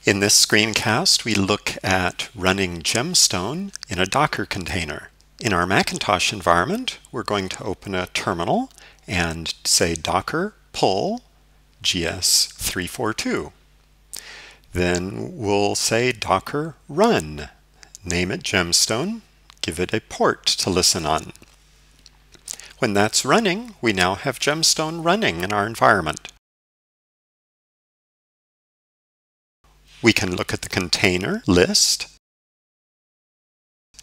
In this screencast, we look at running GemStone in a Docker container. In our Macintosh environment, we're going to open a terminal and say docker pull gs342. Then we'll say docker run, name it GemStone, give it a port to listen on. When that's running, we now have GemStone running in our environment. We can look at the container list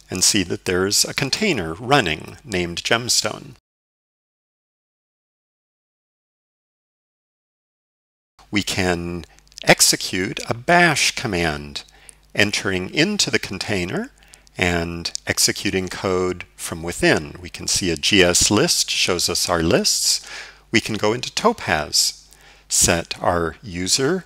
and see that there's a container running named GemStone. We can execute a bash command, entering into the container and executing code from within. We can see a GS list shows us our lists. We can go into Topaz, set our user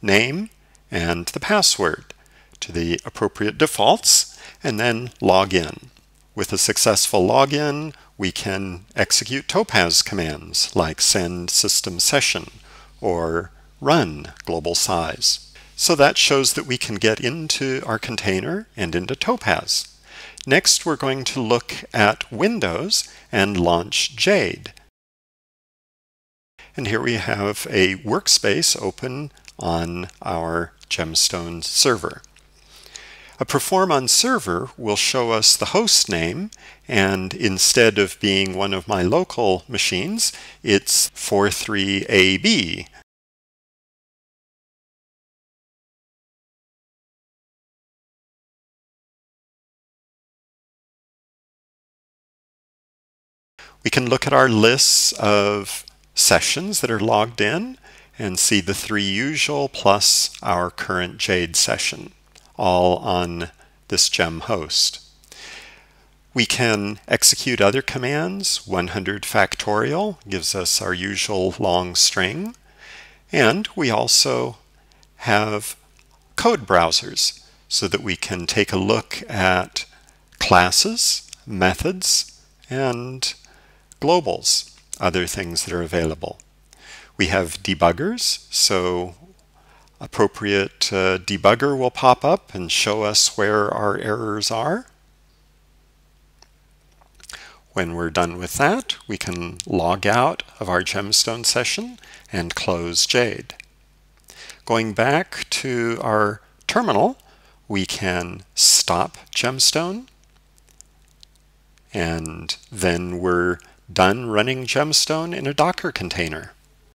name and the password to the appropriate defaults, and then log in. With a successful login, we can execute Topaz commands like send system session or run global size. So that shows that we can get into our container and into Topaz. Next, we're going to look at Windows and launch Jade. And here we have a workspace open on our GemStone server. A perform on server will show us the host name, and instead of being one of my local machines, it's 43AB. We can look at our lists of sessions that are logged in and see the 3 usual plus our current Jade session, all on this gem host. We can execute other commands. 100 factorial gives us our usual long string. And we also have code browsers so that we can take a look at classes, methods, and globals, other things that are available. We have debuggers, so appropriate debugger will pop up and show us where our errors are. When we're done with that, we can log out of our GemStone session and close Jade. Going back to our terminal, we can stop GemStone, and then we're done running GemStone in a Docker container.